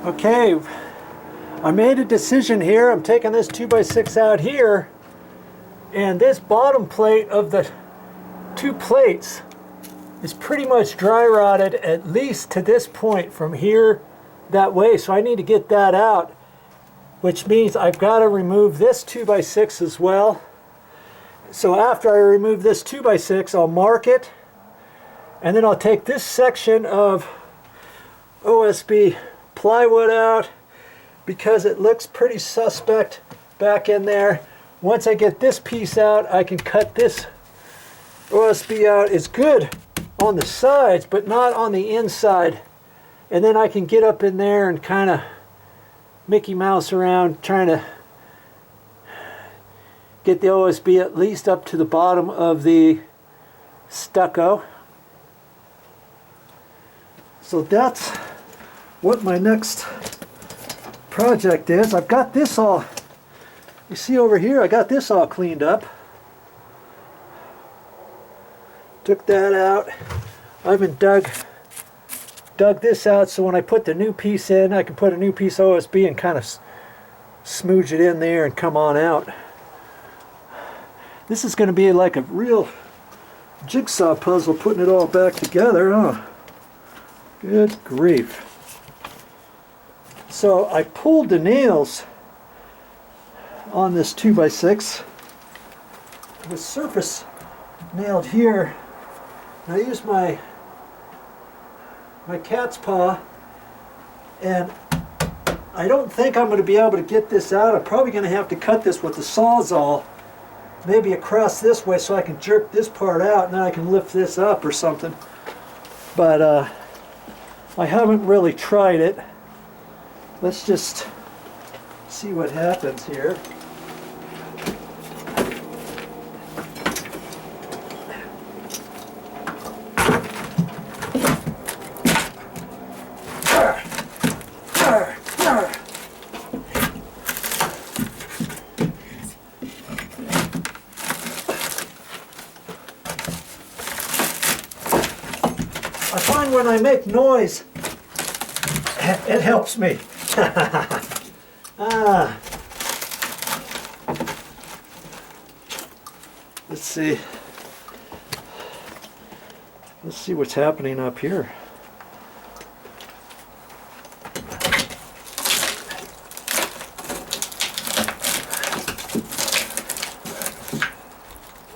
Okay, I made a decision here. I'm taking this 2x6 out here, and this bottom plate of the two plates is pretty much dry rotted, at least to this point from here that way. So I need to get that out, which means I've got to remove this 2x6 as well. So after I remove this 2x6, I'll mark it, and then I'll take this section of OSB plywood out because it looks pretty suspect back in there. Once I get this piece out, I can cut this OSB out. It's good on the sides, but not on the inside. And then I can get up in there and kind of Mickey Mouse around, trying to get the OSB at least up to the bottom of the stucco. So that's what my next project is. I've got this all, you see over here, I got this all cleaned up. Took that out. I even dug this out so when I put the new piece in, I can put a new piece of OSB and kind of smooge it in there and come on out. This is going to be like a real jigsaw puzzle putting it all back together. Oh, good grief. So I pulled the nails on this 2x6. It was surface nailed here. And I used my cat's paw, and I don't think I'm going to be able to get this out. I'm probably going to have to cut this with the Sawzall, maybe across this way so I can jerk this part out and then I can lift this up or something. But I haven't really tried it. Let's just see what happens here. I find when I make noise, it helps me. Let's see. Let's see what's happening up here.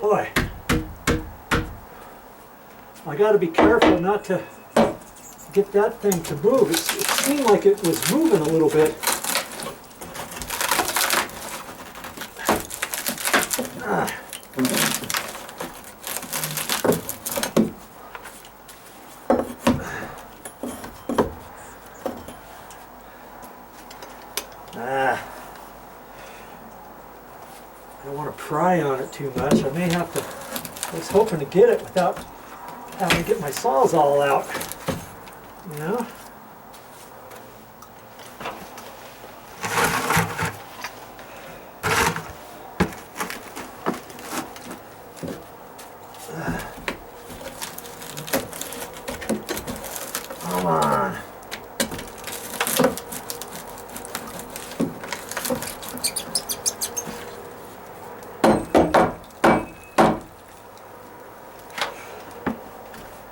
Boy, I got to be careful not to get that thing to move. It seemed like it was moving a little bit. I don't want to pry on it too much. I may have to, I was hoping to get it without having to get my Sawzall out, you know? Come on.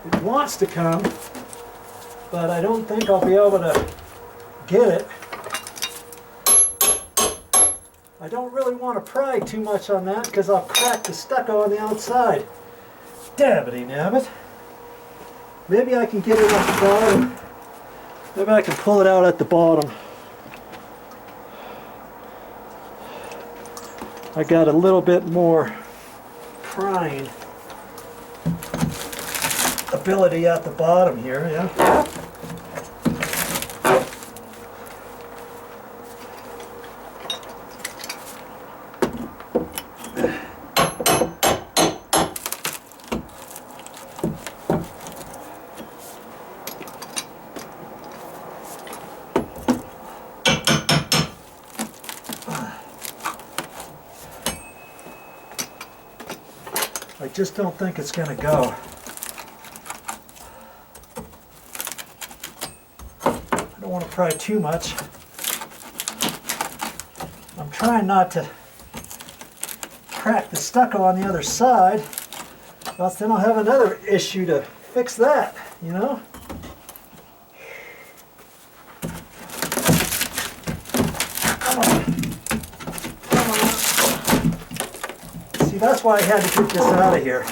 It wants to come, but I don't think I'll be able to get it. I don't really want to pry too much on that because I'll crack the stucco on the outside. Dabbity nabbit. Maybe I can get it at the bottom. Maybe I can pull it out at the bottom. I got a little bit more prying ability at the bottom here, yeah. I just don't think it's going to go. I don't want to pry too much. I'm trying not to crack the stucco on the other side, else then I'll have another issue to fix that, you know? Come on. Come on. See, that's why I had to get this out of here.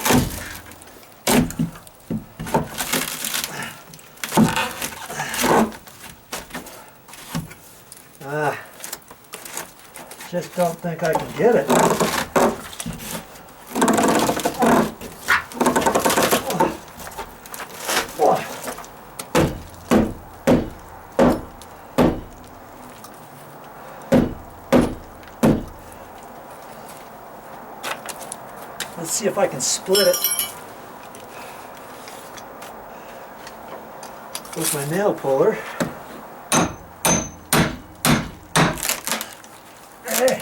Just don't think I can get it. Let's see if I can split it with my nail puller. Hey.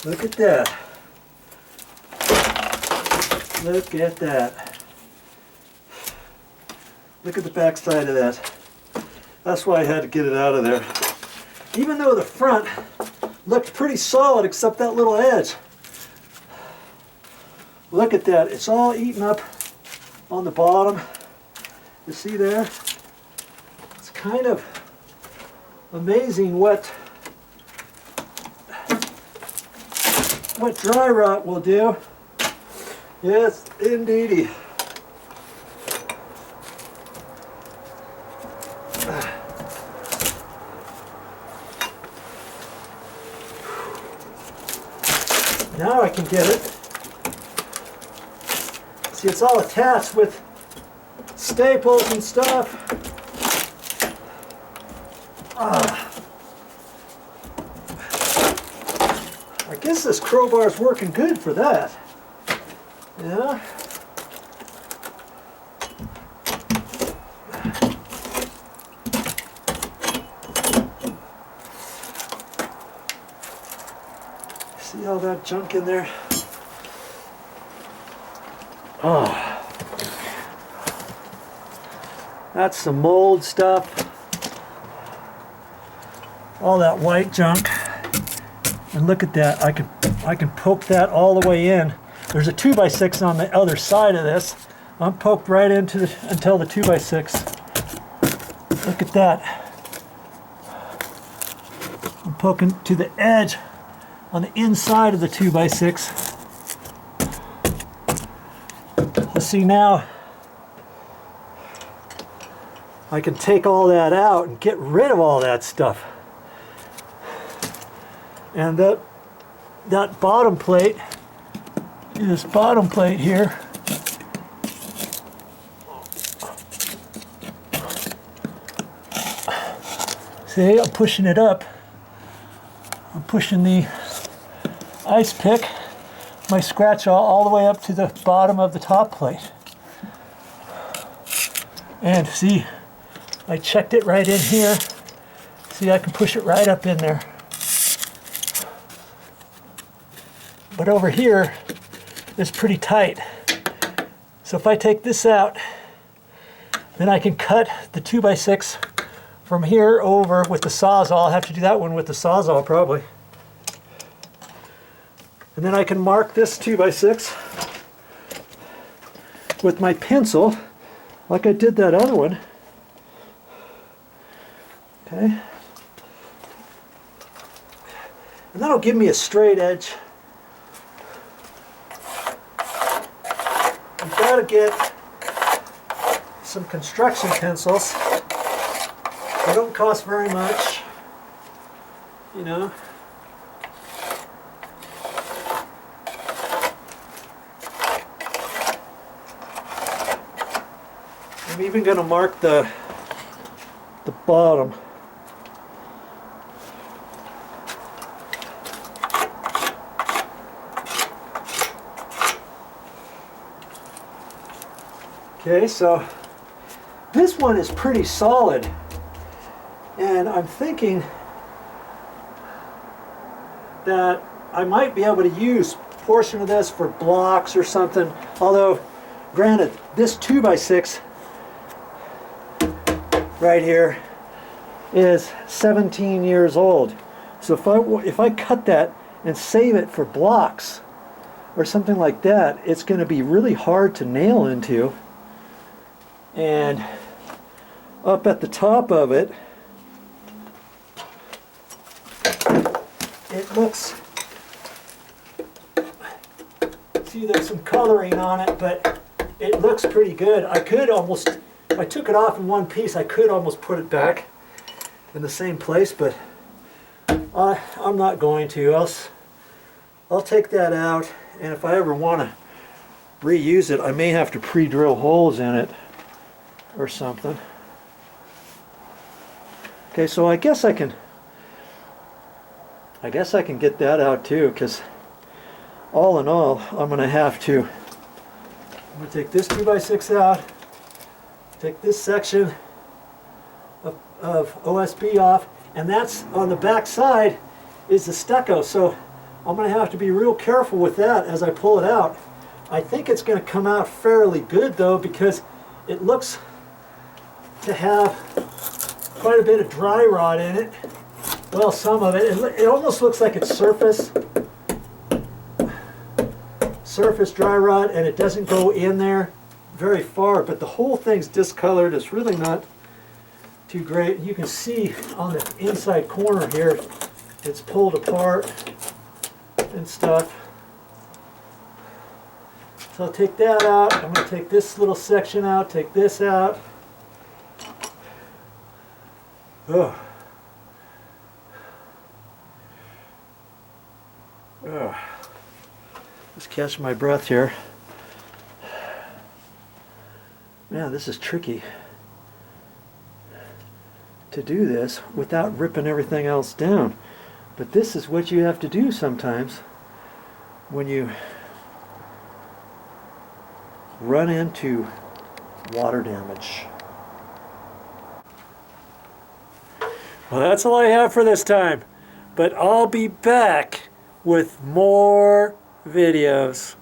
Look at that. Look at that. Look at the back side of that. That's why I had to get it out of there. Even though the front looked pretty solid except that little edge. Look at that. It's all eaten up on the bottom. You see there? It's kind of amazing what dry rot will do. Yes, indeedy. Now I can get it. See, it's all attached with staples and stuff. I guess this crowbar is working good for that. Yeah. See all that junk in there? Oh. That's some mold stuff. All that white junk. And look at that. I can poke that all the way in. There's a 2x6 on the other side of this. I'm poked right into until the 2x6. Look at that. I'm poking to the edge on the inside of the 2x6. Let's see now. I can take all that out and get rid of all that stuff. And that bottom plate, this bottom plate here, see, I'm pushing it up. I'm pushing the ice pick, my scratch all the way up to the bottom of the top plate. And see, I checked it right in here. See, I can push it right up in there. But over here, it's pretty tight. So if I take this out, then I can cut the 2x6 from here over with the Sawzall. I'll have to do that one with the Sawzall probably. And then I can mark this 2x6 with my pencil, like I did that other one. Okay. And that'll give me a straight edge. You've got to get some construction pencils. They don't cost very much, you know. I'm even going to mark the Okay, so this one is pretty solid, and I'm thinking that I might be able to use a portion of this for blocks or something, although granted this 2x6 right here is 17 years old. So if I cut that and save it for blocks or something like that, it's going to be really hard to nail into. And up at the top of it, it looks, see there's some coloring on it, but it looks pretty good. I could almost, if I took it off in one piece, I could almost put it back in the same place, but I'm not going to. I'll take that out, and if I ever want to reuse it, I may have to pre-drill holes in it or something. Okay, so I guess I can get that out too, because all in all, I'm going to take this 2x6 out, take this section of OSB off, and that's on the back side is the stucco, so I'm going to have to be real careful with that as I pull it out. I think it's going to come out fairly good though, because it looks to have quite a bit of dry rot in it. Well, some of it. It almost looks like it's surface dry rot, and it doesn't go in there very far, but the whole thing's discolored. It's really not too great. You can see on the inside corner here, it's pulled apart and stuff. So I'll take that out. I'm going to take this little section out, take this out. Ugh. Ugh. Just catch my breath here. Man, this is tricky to do this without ripping everything else down. But this is what you have to do sometimes when you run into water damage. Well, that's all I have for this time, but I'll be back with more videos.